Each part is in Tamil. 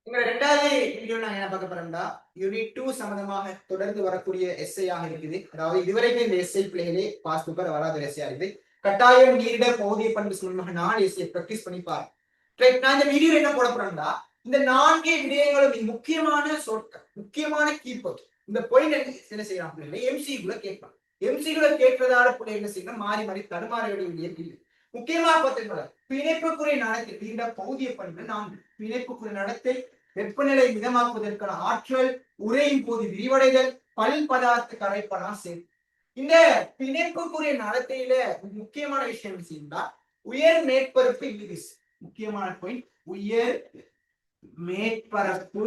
இங்க ரெண்டாவது வீடியோ நாங்க என்ன பார்க்க போறோம்னா யூனிட் 2 சம்பந்தமாக தொடர்ந்து வரக்கூடிய எஸ்ஐ ஆக இருக்குது. அதாவது இதுவரைக்கும் இந்த எஸ்ஐ பிள்ளைகளே பாஸ் பேப்பர் வராத எஸ்ஐ இருக்குது. கட்டாயம் நீரிட பகுதிய பண்பு சம்பந்தமாக 4 எஸ்ஐ பிராக்டிஸ் பண்ணி பாரு. ரைட், நான் இந்த வீடியோ என்ன போட போறேன்னா இந்த 4 விடயங்களும் முக்கியமான சொற்கள், முக்கியமான கீபோர்ட். இந்த பாயிண்ட் என்ன செய்யலாம் பிள்ளைகளை எம்சிக்குள்ள கேட்கலாம். எம்சிக்குள்ள கேட்கறதால பிள்ளை என்ன செய்யணும், மாறி மாறி தடுமாற வேண்டிய இல்லை. முக்கியமா பார்த்தீங்கன்னா பிணைப்புக்குரிய நடத்தை இந்த பகுதிய பண்பு 4. பிணைப்புக்குரிய நடத்தை, வெப்பநிலை மிதமாக்குவதற்கான ஆற்றல், உறையும் போது விரிவடைதல், பல் பதார்த்த கரைப்பனா சேர்த்து. இந்த பிணைப்புக்குரிய நடத்தையில முக்கியமான விஷயம் செய்யுந்தா உயர் மேற்பரப்பு இழுவிசை. முக்கியமான பாயிண்ட் உயர் மேற்பரப்பு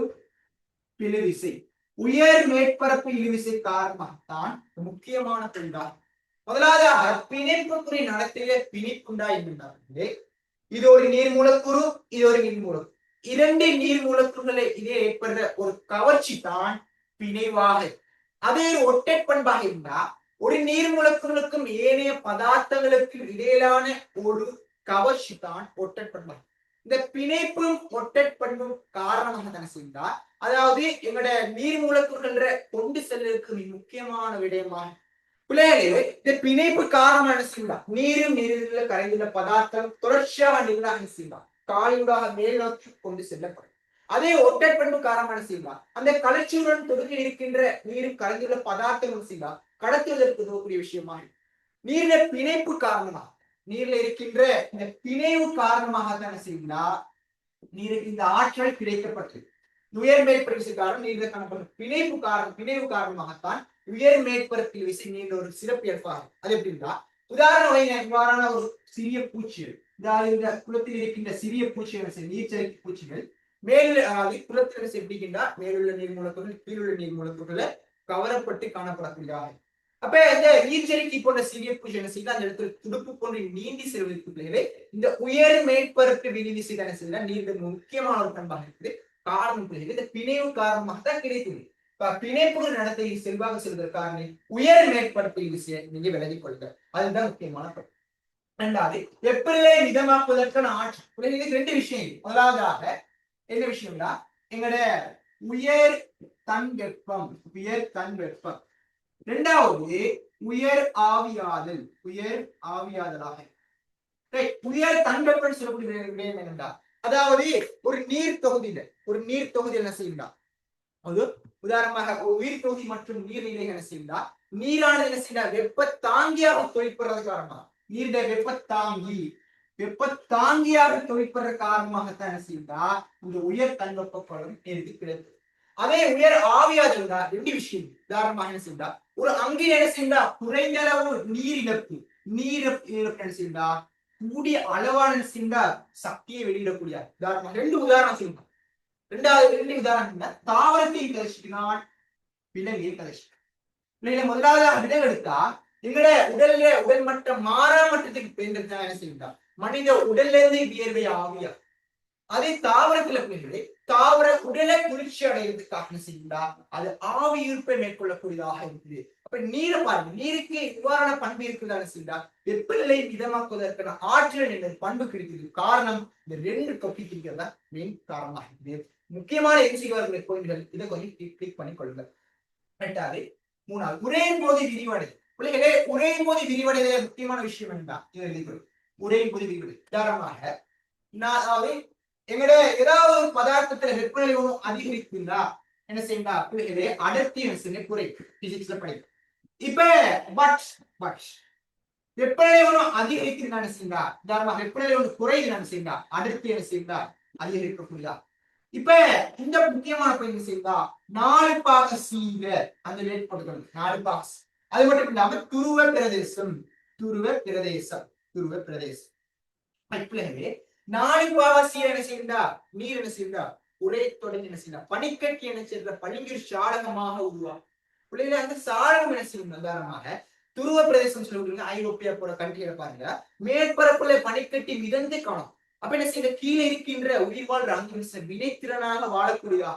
இழுவிசை. உயர் மேற்பரப்பு இழுவிசை காரணமாகத்தான் முக்கியமான பாயிண்டா. முதலாவதாக பிணைப்புக்குரிய நடத்தையில பிணைப்புண்டா என்றால் இது ஒரு நீர் மூலக்கூறு, இது ஒரு நீர் மூலக்கூறு. இரண்டு நீர் மூலக்கூறுகளை இதே ஏற்படுற ஒரு கவர்ச்சி தான் பிணைவாக. அதே ஒரு ஒட்டை பண்பாக இருந்தா ஒரு நீர் மூலக்கூறுகளுக்கும் ஏனைய பதார்த்தங்களுக்கும் இடையிலான ஒரு கவர்ச்சி தான் ஒட்டை பண்பாகும். இந்த பிணைப்பும் ஒட்டை பண்பும் காரணமாக தானே செய்தா, அதாவது எங்களோட நீர் மூலக்கூறுகள் கொண்டு செல்வதற்கு முக்கியமான விடயமாக பிள்ளைகளே இந்த பிணைப்பு காரணம் என்ன செய்யலாம், நீரும் நீரில் கரைந்துள்ள பதார்த்தம் தொடர்ச்சியாக நீராக செய்யலாம் காலியூடாக மேல் நோக்கி கொண்டு செல்லப்படும். அதே ஒற்றை பண்பு காரணம் என்ன செய்யலாம், அந்த கலர்ச்சியுடன் தொடர்ந்து இருக்கின்ற நீரும் கரைந்துள்ள பதார்த்தங்கள் செய்யலாம் கடத்துவதற்கு உதவக்கூடிய விஷயமாக. நீரில பிணைப்பு காரணமாக, நீர்ல இருக்கின்ற இந்த பிணைவு காரணமாக என்ன செய்யலாம், நீருக்கு இந்த ஆற்றல் கிடைக்கப்பட்டது. உயர் மேற்பரப்பு காரணம் நீரில் காணப்படும் பிணைவு காரணமாகத்தான் உயர் மேற்பரப்பில் விசை நீண்ட ஒரு சிறப்பியல்பாகும். அது எப்படின்னா உதாரண இவ்வாறான ஒரு சிறிய பூச்சிகள், இந்த குளத்தில் இருக்கின்ற சிறிய பூச்சிகள், நீர்ச்சரிக்கை பூச்சிகள் மேல் குளத்தில் எப்படிக்கின்றா மேலுள்ள நீர் மூலக்கூறுகள் கீழுள்ள நீர் மூலக்கூறுகளை கவரப்பட்டு காணப்படக்கூடியதாக. அப்ப இந்த நீர்ச்சரிக்கை போன்ற சிறிய பூச்சி என்ன செய்யலாம், அந்த இடத்துல துடுப்பு போன்ற நீந்தி செல்வதற்கு பிள்ளைகளே இந்த உயர் மேற்பரப்பு விநிவிசை என்ன செய்யலாம் நீர் முக்கியமான ஒரு பண்பாக இருக்குது. காரணம் பிள்ளைகள் இந்த பிணைவு காரணமாக தான் கிடைத்தது. பிணைப்புகள் நடத்தை செல்வாக செல்வதற்கான உயர் மேற்பரப்பு விஷய நீங்க விலகிக் கொள்ளுங்க. அதுதான் முக்கியமான பண்பு. இரண்டாவது வெப்பநிலை மிதமாக்குவதற்கான ஆற்றல். ரெண்டு விஷயம். முதலாவதாக என்ன விஷயம்னா எங்களோட உயர் தன் வெப்பம், உயர் தன் வெப்பம். இரண்டாவது உயர் ஆவியாதல், உயர் ஆவியாதலாக. உயர் தன் வெப்பம் சொல்லக்கூடிய விடயம் என்னண்டா, அதாவது ஒரு நீர் தொகுதியில என்ன செய்யலாம், அது உதாரணமாக உயிர் தொகுதி மற்றும் நீர்நிலை என்ன செய்யலா, நீரானது என்ன செய்யலாம் வெப்ப தாங்கியாக தொழிற்படுறது காரணமா, நீர்ட வெப்ப தாங்கியாக தொழிற்படுற காரணமாகத்தான் என்ன செய்யலா இந்த உயர் தன் வெப்பப்படும் எனக்கு கிடையாது. அதே உயர் ஆவியாதல் தான் ரெண்டு விஷயம். உதாரணமாக என்ன செய்யலா, ஒரு அங்கில் என்ன செய்யலா குறைந்த அளவு நீர் இழப்பு என்ன செய்யலா கூடிய அளவான என்ன செய்யலா சக்தியை வெளியிடக்கூடிய உதாரணமாக ரெண்டு உதாரணம் செய்யலாம். ரெண்டு உதாரணம் தாவரத்தை கதைச்சினால் விலங்கை கதைச்சிக்கலாம். முதலாவதாக விலங்கு எடுத்தா எங்கட உடல் மட்டம் மாறாமட்டத்துக்கு என்ன செய்யா மனித உடல்ல இருந்து வியர்வை ஆவியா. அதே தாவரத்துல பிள்ளைகளே தாவர உடலை குளிர்ச்சி அடைகிறதுக்காக செய்யா அது ஆவி ஈர்ப்பை மேற்கொள்ளக்கூடியதாக இருக்குது. அப்ப நீரை பாருங்க, நீருக்கு இவ்வாறான பண்பு இருக்குதான செய்யா வெப்பநிலை மிதமாக்குவதற்கான ஆற்றல் என்ற பண்பு கிடைக்கிறது. காரணம் இந்த ரெண்டு தொப்பிக்கு இருக்கிறதா மெயின் காரணமாக இருக்குது. முக்கியமான எரிசிகள் கோயில்கள் இதை கொஞ்சம் கிளிக் பண்ணி கொள்ளுங்க. ரெண்டாவது மூணாவது உரையின் போது விரிவடை. பிள்ளைகளே உரையின் போது விரிவடைத முக்கியமான விஷயம் என்னன்னா உரையின் போது விரிவடை. உதாரணமாக அதாவது எங்கட ஏதாவது ஒரு பதார்த்தத்துல வெப்பநிலை ஒன்றும் அதிகரிக்குங்களா என்ன செய்யுங்களா பிள்ளைகளே அடர்த்தி என்ன குறை பிசிக்ஸ்ல படிக்கும். இப்ப பட் வெப்பநிலை ஒன்றும் அதிகரிக்குன்னு என்ன செய்யுங்களா, உதாரணமாக வெப்பநிலை ஒன்று குறையுது என்ன செய்யுங்களா அடர்த்தி என்ன செய்யுங்களா அதிகரிக்கக்கூடியதா. இப்ப இந்த முக்கியமான பயிர் செய்தா 4 பாக சீங்க அந்த லேட் போட்டுக்கணும். 4 பாக்ஸ். அது மட்டும் இல்லாம துருவ பிரதேசம் 4 பாக சீர் என்ன செய்தா நீர் என்ன செய்தா உரை தொடங்கி என்ன செய்தா பனிக்கட்டி என்ன செய்த பனிநீர் சாளகமாக உருவாகும். பிள்ளைகளை அந்த சாளகம் என்ன செய்யும், உதாரணமாக துருவ பிரதேசம் சொல்லுவாங்க ஐரோப்பியா போற கண்ட்ரிகளை பாருங்க, மேற்பரப்புல பனிக்கட்டி மிதந்து காணும். அப்ப என்ன செய்ய கீழே இருக்கின்ற உயிர் வாழ்ற அங்கு வினைத்திறனாக வாழக்கூடியதா.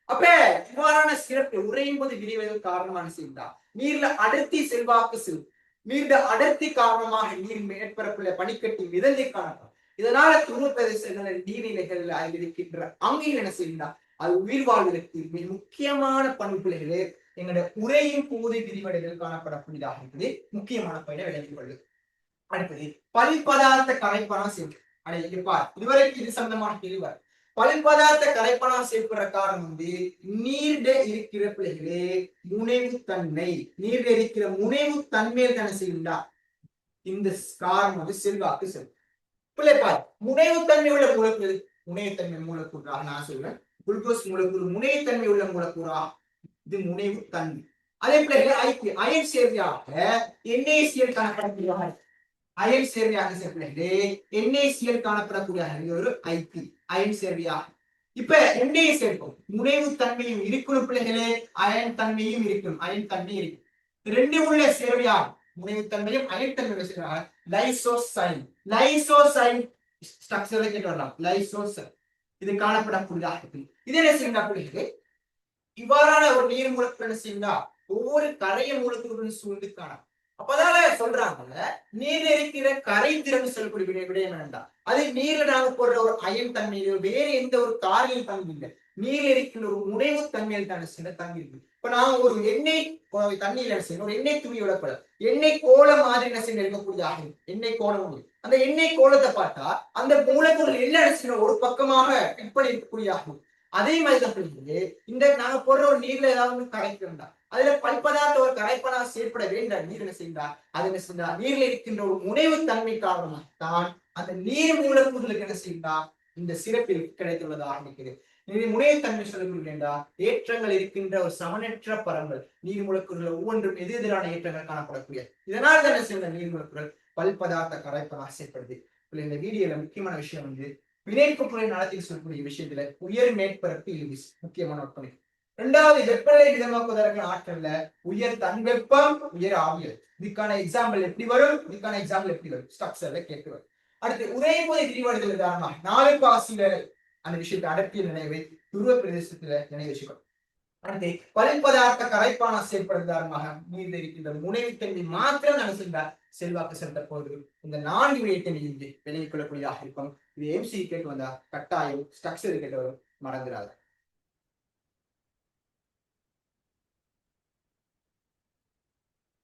அப்ப இவ்வாறான சிறப்பு உரையும் போது விரைவதற்கு காரணமான செய்தா நீர்ல அடர்த்தி செல்வாக்கு செல்லும். நீர்ல அடர்த்தி காரணமாக நீர் மேற்பரப்புல பனிக்கட்டி மிதந்தை காணப்படும். இதனால துருவ பிரதேசங்கள் நீர்நிலைகள் அதில் இருக்கின்ற அங்கீகள் என்ன செய்யலாம் அது உயிர் வாழ்வதற்கு மிக முக்கியமான பண்புகளே எங்களுடைய உரையின் போது விரிவடைதல் காணப்படக்கூடியதாக இருக்குது முக்கியமான பயனை விளங்கிக் கொள்ளு. அடுத்தது பல்பதார்த்த கரைப்பானா சேர்ப்பு அடைப்பார் இதுவரைக்கும் இது சம்பந்தமான கேள்வி பல்பதார்த்த கரைப்பானா சேர்ப்புற காரணம் வந்து நீர்ட இருக்கிற பிள்ளைகளே முனைவு தன்மை நீர்ட இருக்கிற முனைவு தன்மையில் தானே செய்யுண்டா இந்த காரணம் வந்து செல்வாக்கு செல்வம் பிள்ளைப்பார் முனைவுத்தன்மை உள்ள மூலக்கூறு முனைவுத்தன்மை மூலக்கூறாக நான் சொல்றேன் குளுக்கோஸ் மூலக்கூறு முனைவுத்தன்மை உள்ள மூலக்கூறா இது முனைவு தன்மை அதே பிள்ளைகள் அயன் சேர்வையாக NaCl காணப்படக்கூடிய அயன் சேர்வையாக பிள்ளைகளே NaCl காணப்படக்கூடிய ஒரு ஐபி அயன் சேர்வையாக இப்ப NaCl சேர்க்கும் முனைவு தன்மையும் இருக்கணும் பிள்ளைகளே அயன் தன்மையும் இருக்கும் அயன் தன்மை இருக்கும் ரெண்டு உள்ள சேர்வையாக முனைவுத்தன்மையும் அயன்தன்மையும் சேர்வையாக லைசோசைன் லைசோசைன் ஸ்ட்ரக்சரை கேட்டு வரலாம் லைசோசைன் இது காணப்படக்கூடியதாக இருக்கு இது என்ன செய்யுங்க பிள்ளைகளே இவ்வாறான ஒரு நீர் மூலக்கூறு என்ன செய்யுங்க ஒவ்வொரு கரைய மூலக்கூறுடன் சூழ்ந்து காணும் அப்பதால சொல்றாங்க நீர் இருக்கிற கரை திறன் சொல்லக்கூடிய விடயம் என்னண்டா அது நீர்ல நாங்க போடுற ஒரு அயன் தன்மையிலோ வேற எந்த ஒரு காரியம் தங்கி இல்லை நீர் இருக்கின்ற ஒரு முனைவு தன்மையில் தானே சின்ன தங்கி இருக்கு இப்ப நாங்க ஒரு எண்ணெய் தண்ணியில என்ன செய்யணும் ஒரு எண்ணெய் துணியோட கூட எண்ணெய் கோலம் மாதிரி என்ன செய்ய இருக்கக்கூடியதாக எண்ணெய் கோலம் அந்த எண்ணெய் கோலத்தை பார்த்தா அந்த மூலக்கூறு எல்லாம் என்ன செய்யணும் ஒரு பக்கமாக இப்படி இருக்கக்கூடியதாகும் அதே மாதிரி இந்த நாங்க போடுற ஒரு நீர்ல ஏதாவது கரைக்கிறோம்டா அதுல பல்பதார்த்த ஒரு கரைப்பனா செயற்பட வேண்டாம் நீர் என்ன செய்தார் அது என்ன செய்தார் நீர்ல இருக்கின்ற ஒரு முனைவு தன்மை காரணமாக தான் அந்த நீர் மூலக்கூறுகளுக்கு என்ன செய்தார் இந்த சிறப்பில் கிடைத்துள்ளதாக இருக்கிறது முனைவு தன்மை சொல்லக்கூடிய ஏற்றங்கள் இருக்கின்ற ஒரு சமனற்ற பரம்பல் நீர் மூலக்கூறுகள் ஒவ்வொன்றும் எதிரெதிரான ஏற்றங்கள் காணப்படக்கூடிய இதனால் தான் என்ன செய்த நீர் மூலக்கூறுகள் பல்பதார்த்த கரைப்பனா செயற்படுது இந்த வீடியோல முக்கியமான விஷயம் வந்து வினைப்புரை நடத்தி சொல்லக்கூடிய விஷயத்துல உயர் மேற்பரப்பு இழுவிஸ் முக்கியமான ஒப்பனை இரண்டாவது வெப்பநிலை விதமாக்குவதற்கான ஆற்றல்ல உயர் தன்வெப்பம் உயர் ஆவியல் இதுக்கான எக்ஸாம்பிள் எப்படி வரும் இதுக்கான எக்ஸாம்பிள் எப்படி வரும் ஸ்ட்ரக்சர்ல கேட்டு வரும் அடுத்து உரையும் போது விரிவடைதல் உதாரணமா 4 பாசில அந்த விஷயத்தை அடர்த்திய நினைவை துருவ பிரதேசத்துல நினைவு வச்சுக்கணும் அடுத்து பல்பதார்த்த கரைப்பான செயல்படும் உதாரணமாக நீர் இருக்கின்ற முனைவுத்தன்மை மாத்திரம் நாங்கள் சென்றால் செல்வாக்கு செலுத்த போது இந்த 4 விடயத்தை விலகிக் கொள்ளக்கூடியதாக இருக்கும் இது MC கேட்டு வந்தா கட்டாயம் ஸ்ட்ரக்சர் கேட்டு வரும் மறந்துடாது